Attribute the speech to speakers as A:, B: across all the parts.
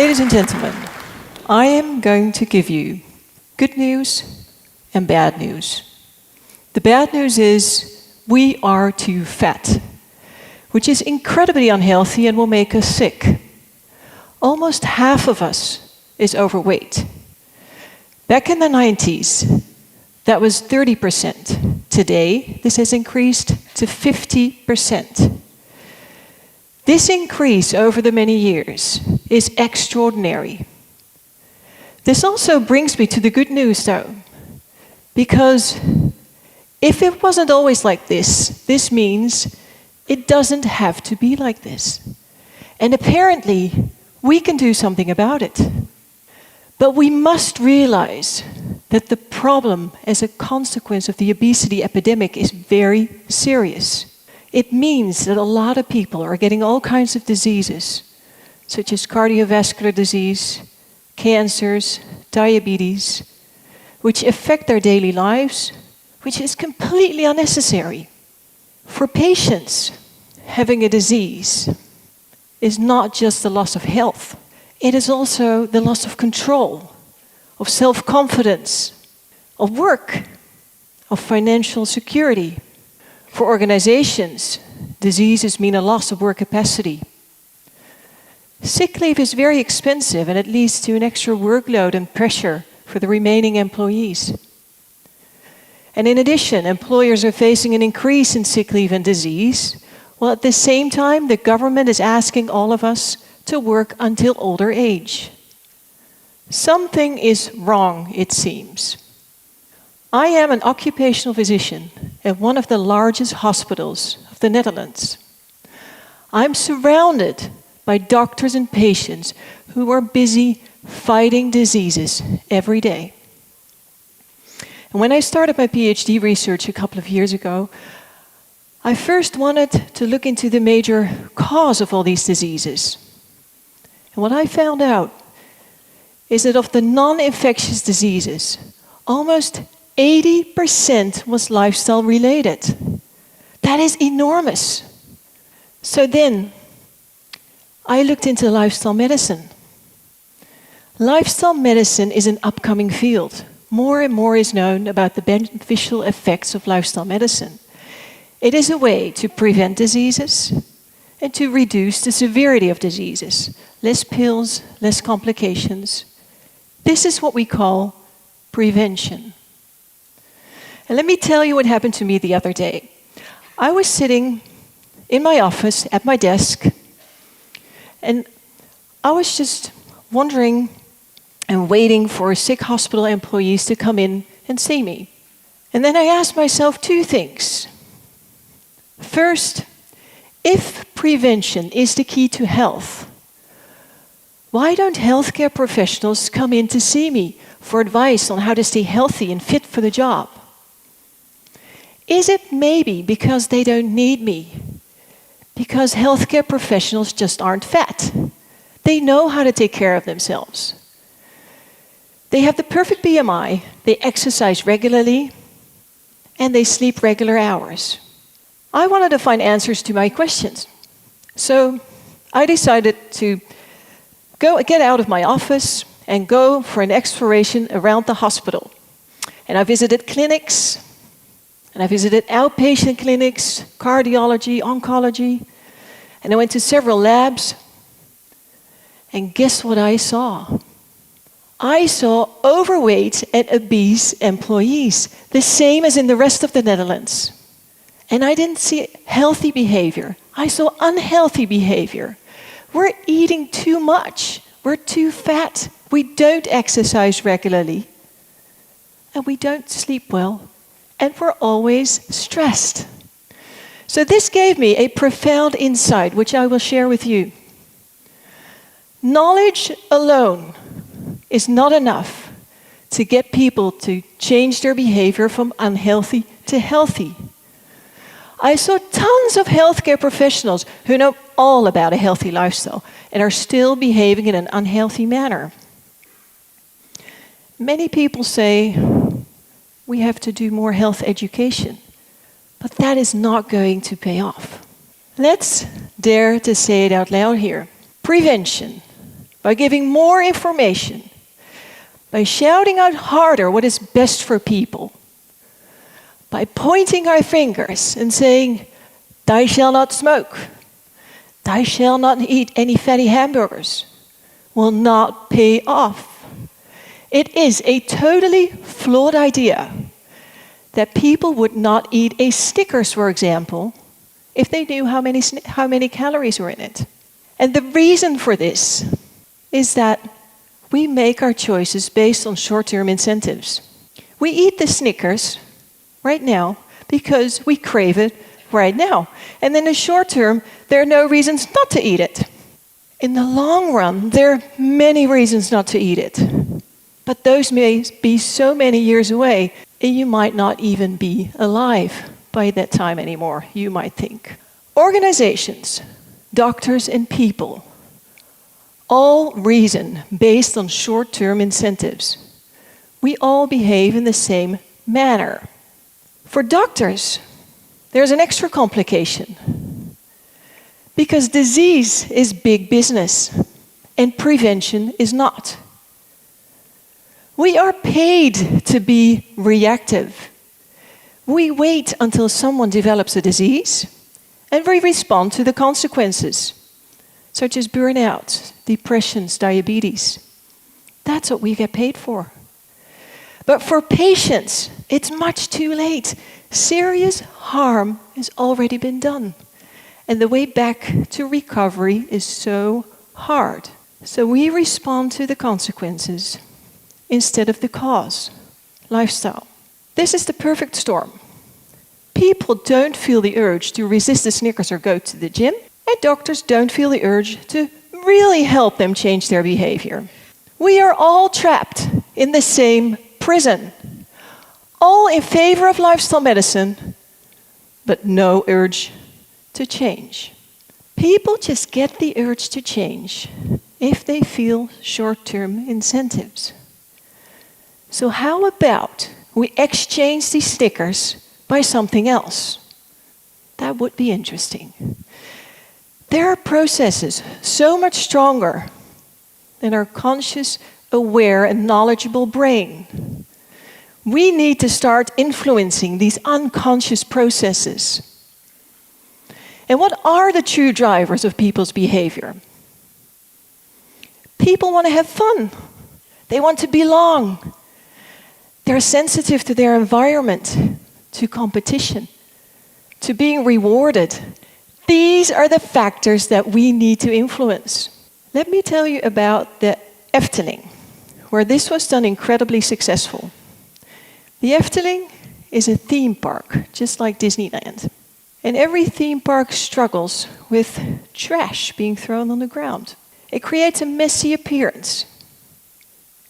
A: Ladies and gentlemen, I am going to give you good news and bad news. The bad news is we are too fat, which is incredibly unhealthy and will make us sick. Almost half of us is overweight. Back in the 90s, that was 30%. Today, this has increased to 50%. This increase over the many years is extraordinary. This also brings me to the good news, though, because if it wasn't always like this means it doesn't have to be like this. And apparently, we can do something about it. But we must realize that the problem as a consequence of the obesity epidemic is very serious. It means that a lot of people are getting all kinds of diseases, such as cardiovascular disease, cancers, diabetes, which affect their daily lives, which is completely unnecessary. For patients, having a disease is not just the loss of health, it is also the loss of control, of self-confidence, of work, of financial security. For organizations, diseases mean a loss of work capacity. Sick leave is very expensive and it leads to an extra workload and pressure for the remaining employees. And in addition, employers are facing an increase in sick leave and disease, while at the same time the government is asking all of us to work until older age. Something is wrong, it seems. I am an occupational physician at one of the largest hospitals of the Netherlands. I'm surrounded by doctors and patients who are busy fighting diseases every day. And when I started my PhD research a couple of years ago, I first wanted to look into the major cause of all these diseases. And what I found out is that of the non-infectious diseases, almost 80% was lifestyle related. That is enormous. So then, I looked into lifestyle medicine. Lifestyle medicine is an upcoming field. More and more is known about the beneficial effects of lifestyle medicine. It is a way to prevent diseases and to reduce the severity of diseases. Less pills, less complications. This is what we call prevention. And let me tell you what happened to me the other day. I was sitting in my office at my desk, and I was just wondering and waiting for sick hospital employees to come in and see me. And then I asked myself two things. First, if prevention is the key to health, why don't healthcare professionals come in to see me for advice on how to stay healthy and fit for the job? Is it maybe because they don't need me? Because healthcare professionals just aren't fat. They know how to take care of themselves. They have the perfect BMI, they exercise regularly, and they sleep regular hours. I wanted to find answers to my questions. So I decided to get out of my office and go for an exploration around the hospital. And I visited clinics, and I visited outpatient clinics, cardiology, oncology, and I went to several labs. And guess what I saw? I saw overweight and obese employees, the same as in the rest of the Netherlands. And I didn't see healthy behavior. I saw unhealthy behavior. We're eating too much. We're too fat. We don't exercise regularly. And we don't sleep well. And we're always stressed. So this gave me a profound insight, which I will share with you. Knowledge alone is not enough to get people to change their behavior from unhealthy to healthy. I saw tons of healthcare professionals who know all about a healthy lifestyle and are still behaving in an unhealthy manner. Many people say we have to do more health education, but that is not going to pay off. Let's dare to say it out loud here. Prevention. by giving more information, by shouting out harder what is best for people, by pointing our fingers and saying, "Thou shalt not smoke, thou shalt not eat any fatty hamburgers," will not pay off. It is a totally flawed idea that people would not eat a Snickers, for example, if they knew how many calories were in it. And the reason for this is that we make our choices based on short-term incentives. We eat the Snickers right now because we crave it right now. And in the short term, there are no reasons not to eat it. In the long run, there are many reasons not to eat it. But those may be so many years away, and you might not even be alive by that time anymore, you might think. Organizations, doctors, and people all reason based on short-term incentives. We all behave in the same manner. For doctors, there's an extra complication. Because disease is big business and prevention is not. We are paid to be reactive. We wait until someone develops a disease and we respond to the consequences, such as burnout, depressions, diabetes. That's what we get paid for. But for patients, it's much too late. Serious harm has already been done. And the way back to recovery is so hard. So we respond to the consequences instead of the cause. Lifestyle. This is the perfect storm. People don't feel the urge to resist the Snickers or go to the gym, and doctors don't feel the urge to really help them change their behavior. We are all trapped in the same prison, all in favor of lifestyle medicine, but no urge to change. People just get the urge to change if they feel short-term incentives. So how about we exchange these stickers by something else? That would be interesting. There are processes so much stronger than our conscious, aware, and knowledgeable brain. We need to start influencing these unconscious processes. And what are the true drivers of people's behavior? People want to have fun. They want to belong. They're sensitive to their environment, to competition, to being rewarded. These are the factors that we need to influence. Let me tell you about the Efteling, where this was done incredibly successful. The Efteling is a theme park, just like Disneyland. And every theme park struggles with trash being thrown on the ground. It creates a messy appearance.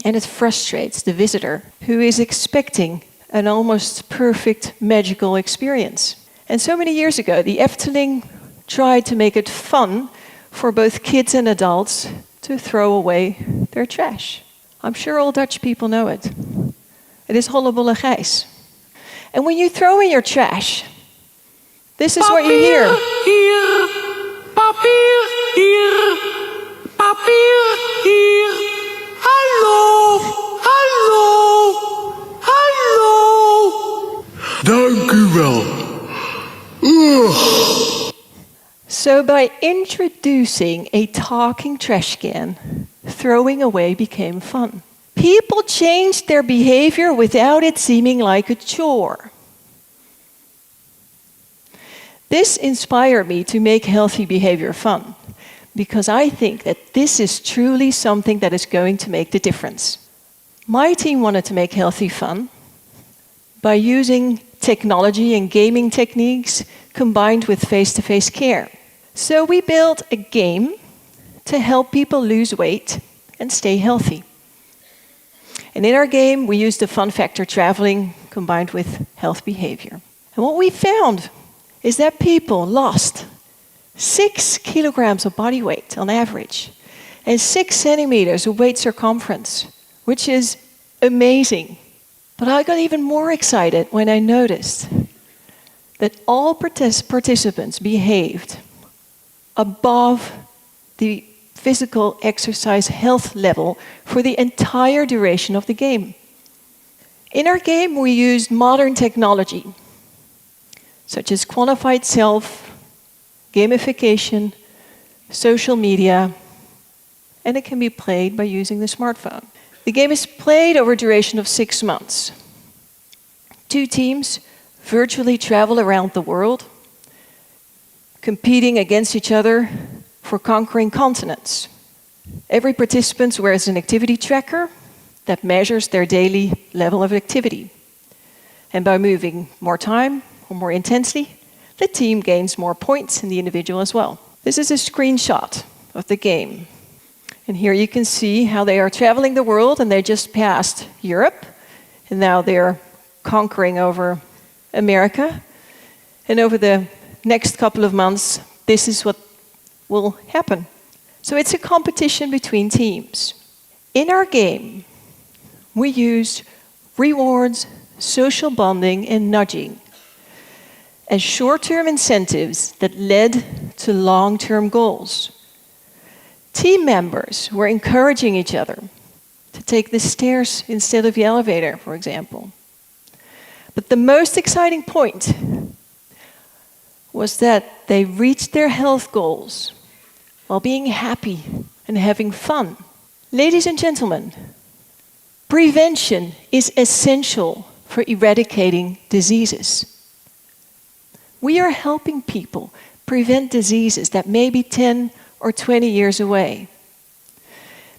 A: And it frustrates the visitor who is expecting an almost perfect magical experience. And so many years ago, the Efteling tried to make it fun for both kids and adults to throw away their trash. I'm sure all Dutch people know it. It is hollebolle gijs. And when you throw in your trash, this is what you hear.
B: Hier, papier hier, papier hier. Hallo, hallo, hallo. Dank u wel.
A: So by introducing a talking trash can, throwing away became fun. People changed their behavior without it seeming like a chore. This inspired me to make healthy behavior fun, because I think that this is truly something that is going to make the difference. My team wanted to make healthy fun by using technology and gaming techniques combined with face-to-face care. So we built a game to help people lose weight and stay healthy. And in our game, we used the fun factor traveling combined with health behavior. And what we found is that people lost 6 kilograms of body weight on average and 6 centimeters of waist circumference, which is amazing. But I got even more excited when I noticed that all participants behaved above the physical exercise health level for the entire duration of the game. In our game, we use modern technology, such as quantified self, gamification, social media, and it can be played by using the smartphone. The game is played over a duration of 6 months. 2 teams virtually travel around the world, competing against each other for conquering continents. Every participant wears an activity tracker that measures their daily level of activity. And by moving more time or more intensely, the team gains more points and the individual as well. This is a screenshot of the game. And here you can see how they are traveling the world, and they just passed Europe, and now they're conquering over America. And over the next couple of months, this is what will happen. So it's a competition between teams. In our game, we use rewards, social bonding, and nudging as short-term incentives that led to long-term goals. Team members were encouraging each other to take the stairs instead of the elevator, for example. But the most exciting point was that they reached their health goals while being happy and having fun. Ladies and gentlemen, prevention is essential for eradicating diseases. We are helping people prevent diseases that may be 10 or 20 years away.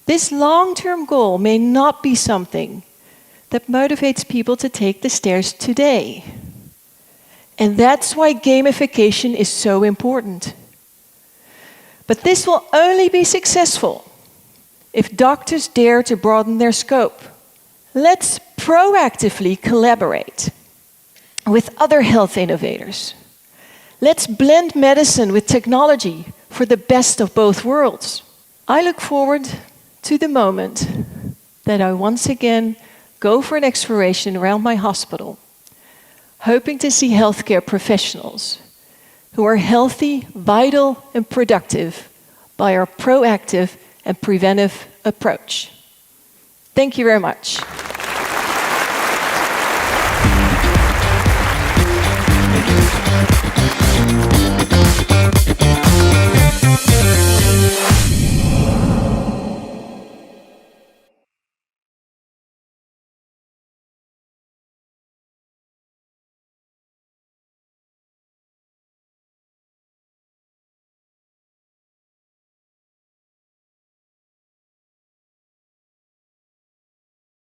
A: This long-term goal may not be something that motivates people to take the stairs today. And that's why gamification is so important. But this will only be successful if doctors dare to broaden their scope. Let's proactively collaborate with other health innovators. Let's blend medicine with technology for the best of both worlds. I look forward to the moment that I once again go for an exploration around my hospital, hoping to see healthcare professionals who are healthy, vital, and productive by our proactive and preventive approach. Thank you very much.